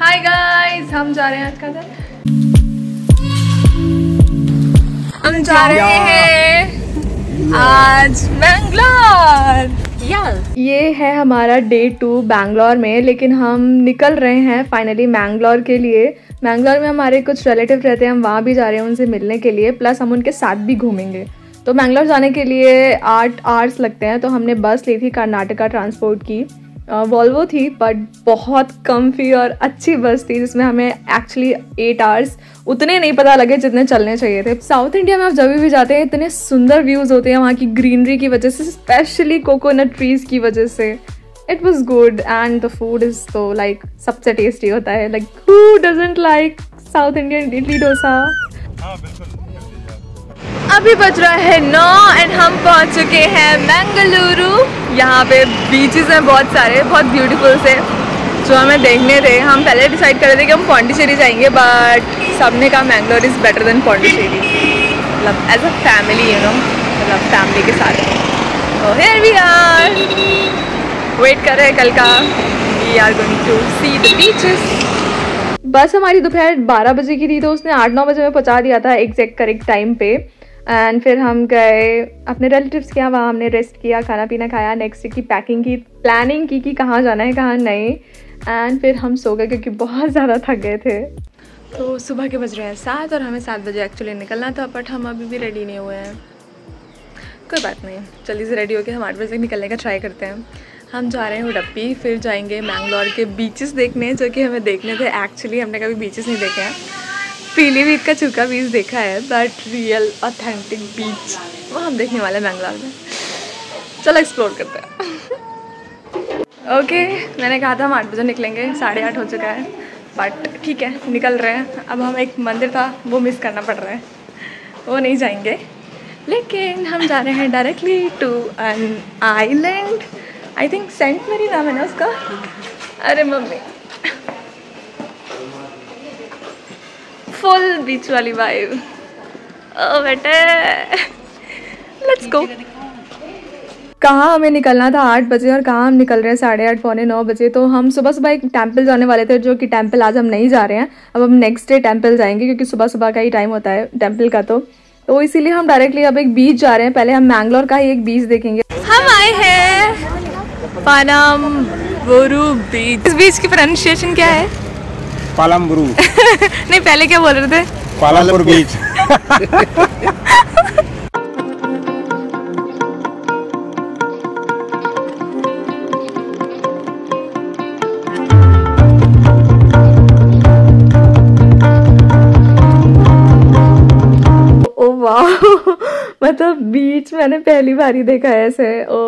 Hi guys, हम जा रहे हैं आज कहाँ? हम जा रहे हैं आज बैंगलोर। ये है हमारा डे 2 बैंगलोर में, लेकिन हम निकल रहे हैं फाइनली बैंगलोर के लिए। बैंगलोर में हमारे कुछ रिलेटिव रहते हैं, हम वहाँ भी जा रहे हैं उनसे मिलने के लिए, प्लस हम उनके साथ भी घूमेंगे। तो बैंगलोर जाने के लिए 8 आवर्स लगते हैं, तो हमने बस ली थी कर्नाटका ट्रांसपोर्ट की। वॉल्वो थी बट बहुत कम्फी और अच्छी बस थी, जिसमें हमें एक्चुअली 8 आवर्स उतने नहीं पता लगे जितने चलने चाहिए थे। साउथ इंडिया में आप जब भी जाते हैं इतने सुंदर व्यूज़ होते हैं वहाँ की ग्रीनरी की वजह से, स्पेशली कोकोनट ट्रीज की वजह से। It was good and the food is तो लाइक सबसे टेस्टी होता है। Like who doesn't like south Indian idli dosa. अभी बज रहा है 9 एंड हम पहुंच चुके हैं बेंगलुरु। यहाँ पे बीचेस हैं बहुत सारे, बहुत ब्यूटीफुल से, जो हमें देखने थे। हम पहले डिसाइड कर रहे थे कि हम पौंडीचेरी जाएंगे, बट सबने कहा Mangalore is better than Pondicherry, मतलब as a family, you know, मतलब फैमिली के साथ। तो हियर वी आर, वेट कर रहे हैं कल का। We are going to see the beaches. बस हमारी दोपहर 12 बजे की थी, तो उसने 8-9 बजे में पहुँचा दिया था एग्जैक्ट करेक्ट टाइम पे। एंड फिर हम गए अपने रिलेटिव्स के यहाँ, वहाँ हमने रेस्ट किया, खाना पीना खाया, नेक्स्ट डे की पैकिंग की, प्लानिंग की कि कहाँ जाना है कहाँ नहीं। एंड फिर हम सो गए क्योंकि बहुत ज़्यादा थक गए थे। तो सुबह के बज रहे हैं 7 और हमें 7 बजे एक्चुअली निकलना था, बट हम अभी भी रेडी नहीं हुए हैं। कोई बात नहीं, जल्दी से रेडी होकर हम 8 बजे निकलने का ट्राई करते हैं। हम जा रहे हैं उडुपी, फिर जाएंगे मैंगलोर के बीचेस देखने, जो कि हमें देखने थे। एक्चुअली हमने कभी बीचेस नहीं देखे हैं। पीलीभीत का चूका बीच देखा है, बट रियल ऑथेंटिक बीच वो हम देखने वाले हैं बैंगलोर में। चलो एक्सप्लोर करते हैं। ओके, मैंने कहा था हम 8 बजे निकलेंगे, 8:30 हो चुका है, बट ठीक है निकल रहे हैं। अब हम एक मंदिर था वो मिस करना पड़ रहा है, वो नहीं जाएंगे, लेकिन हम जा रहे हैं directly to an island. I think Saint Mary नाम है ना उसका। अरे मम्मी, फुल बीच वाली वाइब। ओ बेटे, लेट्स गो। कहाँ हमें निकलना था 8 बजे और कहाँ हम निकल रहे हैं 8:30 पौने 9 बजे। तो हम सुबह सुबह एक टेंपल जाने वाले थे, जो कि टेंपल आज हम नहीं जा रहे हैं। अब हम नेक्स्ट डे टेंपल जाएंगे, क्योंकि सुबह सुबह का ही टाइम होता है टेंपल का। तो इसीलिए हम डायरेक्टली अब एक बीच जा रहे हैं। पहले हम मैंगलोर का ही एक बीच देखेंगे। हम आए हैं पालमबुरु बीच। इस बीच की प्रोनाउंसिएशन क्या है? पालमबुरु। नहीं, पहले क्या बोल रहे थे? पालमपुर बीच। ओ वाह, मतलब बीच मैंने पहली बार ही देखा है ऐसे। Oh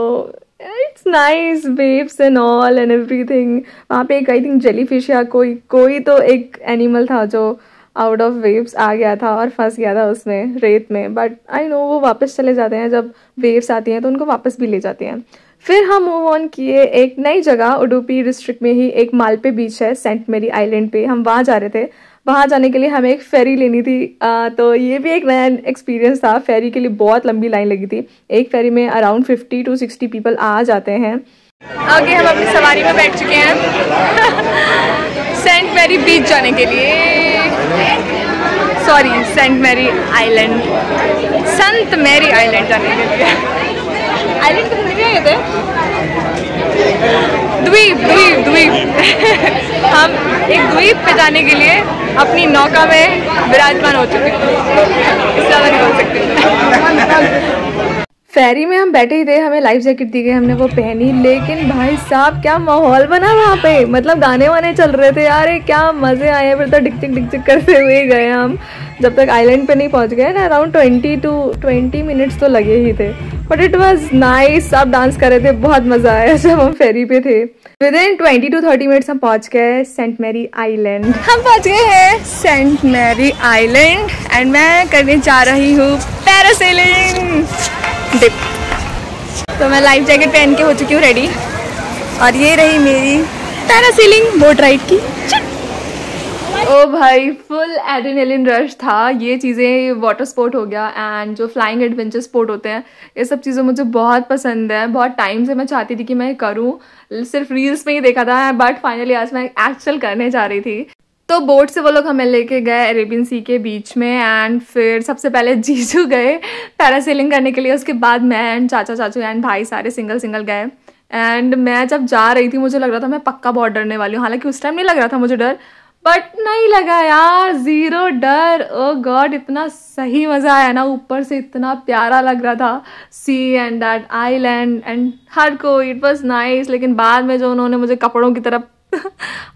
it's nice, waves and all and everything. वहाँ पे एक आई थिंक जेलीफिश या कोई तो एक एनिमल था जो आउट ऑफ वेव्स आ गया था और फंस गया था उसमें, रेत में। बट आई नो वो वापस चले जाते हैं, जब वेव्स आती हैं तो उनको वापस भी ले जाते हैं। फिर हम मूव ऑन किए एक नई जगह, उडुपी डिस्ट्रिक्ट में ही एक मालपे बीच है, सेंट मेरी आइलैंड पे। हम वहाँ जा रहे थे। वहाँ जाने के लिए हमें एक फेरी लेनी थी। तो ये भी एक नया एक्सपीरियंस था। फेरी के लिए बहुत लंबी लाइन लगी थी। एक फेरी में अराउंड 50 to 60 पीपल आ जाते हैं। ओके, हम अपनी सवारी में बैठ चुके हैं सेंट मैरी बीच जाने के लिए। सॉरी, सेंट मैरी आइलैंड, संत मैरी आइलैंड जाने के लिए। आइलैंड तो नहीं गए थे, द्वीप। हम एक द्वीप पे जाने के लिए अपनी नौका में विराजमान हो चुके हैं, इससे ज़्यादा नहीं बोल सकते। फेरी में हम बैठे ही थे, हमें लाइफ जैकेट दी गई, हमने वो पहनी। लेकिन भाई साहब क्या माहौल बना वहाँ पे, मतलब गाने वाने चल रहे थे यार, क्या मज़े आए। फिर तो डिक करते हुए गए हम, जब तक आइलैंड पे नहीं पहुँच गए ना। अराउंड 20 मिनट्स तो लगे ही थे, बट इट वॉज नाइस। सब डांस कर रहे थे, बहुत मज़ा आया जब हम फेरी पे थे। विदिन 20 to 30 मिनट्स हम पहुँच गए सेंट मैरी आइलैंड। हम पहुँच गए हैं सेंट मैरी आइलैंड एंड मैं करने जा रही हूँ पैरासेलिंग डिप। तो मैं लाइफ जैकेट पहन के हो चुकी हूँ रेडी, और ये रही मेरी पैरासेलिंग बोट राइड की। ओ भाई फुल एड्रेनलिन रश था। ये चीज़ें वाटर स्पोर्ट हो गया एंड जो फ्लाइंग एडवेंचर स्पोर्ट होते हैं, ये सब चीज़ें मुझे बहुत पसंद है। बहुत टाइम से मैं चाहती थी कि मैं करूँ, सिर्फ रील्स में ही देखा था, बट फाइनली आज मैं एक्चुअल करने जा रही थी। तो बोट से वो लोग हमें लेके गए अरेबियन सी के बीच में एंड फिर सबसे पहले जीजू गए पैरासेलिंग करने के लिए, उसके बाद मैं एंड चाचा चाचू एंड भाई सारे सिंगल सिंगल गए। एंड मैं जब जा रही थी मुझे लग रहा था मैं पक्का बहुत डरने वाली हूँ, हालांकि उस टाइम नहीं लग रहा था मुझे डर, बट नहीं लगा यार, जीरो डर। ओ गॉड इतना सही मज़ा आया ना, ऊपर से इतना प्यारा लग रहा था सी एंड दैट आइलैंड एंड हर को, इट वाज नाइस। लेकिन बाद में जो उन्होंने मुझे कपड़ों की तरफ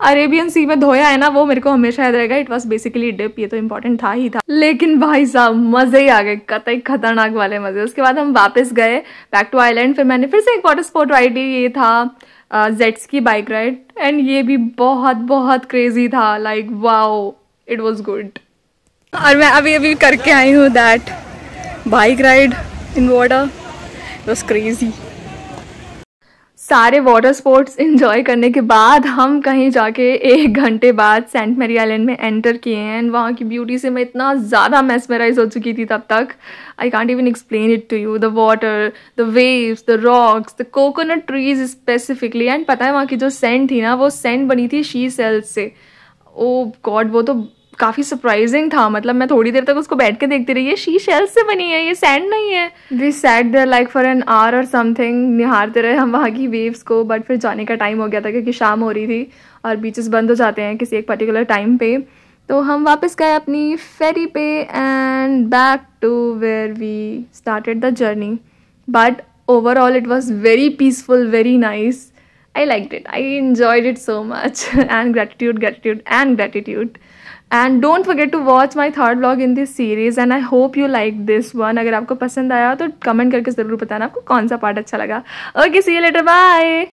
अरेबियन सी में धोया है ना, वो मेरे को हमेशा याद रहेगा। इट वॉज बेसिकली डिप, ये तो इम्पोर्टेंट था ही था। लेकिन भाई साहब मजे ही आ गए, कतई खतरनाक वाले मजे। उसके बाद हम वापस गए बैक टू आइलैंड। फिर मैंने फिर से एक वाटर स्पोर्ट राइड ली, ये था जेट्स की बाइक राइड एंड ये भी बहुत बहुत क्रेजी था। Like wow, it was good. और मैं अभी अभी करके आई हूँ that bike ride in water, it was crazy. सारे वाटर स्पोर्ट्स एंजॉय करने के बाद हम कहीं जाके 1 घंटे बाद सेंट मैरी आइलैंड में एंटर किए हैं एंड वहाँ की ब्यूटी से मैं इतना ज़्यादा मेस्मराइज हो चुकी थी तब तक, I can't even explain it to you. The water, the waves, the rocks, the coconut trees specifically. And पता है वहाँ की जो सेंट थी ना, वो सेंट बनी थी शी सेल्स से। ओ गॉड, वो तो काफ़ी सरप्राइजिंग था। मतलब मैं थोड़ी देर तक उसको बैठ के देखती रही, ये शी शेल्स से बनी है, ये सैंड नहीं है। We sat there like for an hour और समथिंग, निहारते रहे हम वहाँ की वेव्स को। बट फिर जाने का टाइम हो गया था क्योंकि शाम हो रही थी और बीचेस बंद हो जाते हैं किसी एक पर्टिकुलर टाइम पे। तो हम वापस गए अपनी फेरी पे and back to where we started the journey. But overall it was very peaceful, very nice. I liked it. I enjoyed it so much. And gratitude. And don't forget to watch my third vlog in this series. And I hope you like this one. अगर आपको पसंद आया तो comment करके ज़रूर बताना आपको कौन सा पार्ट अच्छा लगा। Okay, see you later. Bye.